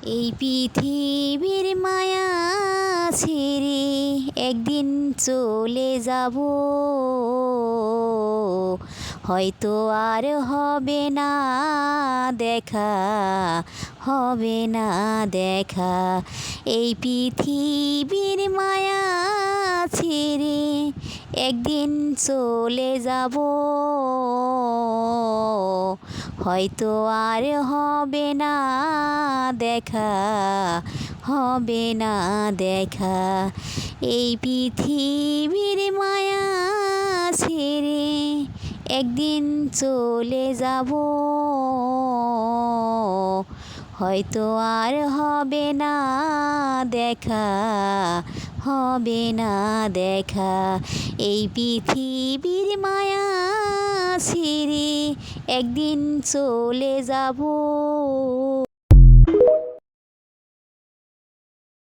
এই পৃথিবীর মায়া ছেড়ে একদিন চলে যাব, হয়তো আর হবে না দেখা, হবে না দেখা। এই পৃথিবীর মায়া ছেড়ে একদিন চলে যাব, হয়তো আর হবে না দেখা, হবে না দেখা। এই পৃথিবীর মায়া ছেড়ে একদিন চলে যাব, হয়তো আর হবে না দেখা, হবে না দেখা। এই পৃথিবীর মায়া ছেড়ে একদিন চলে যাব।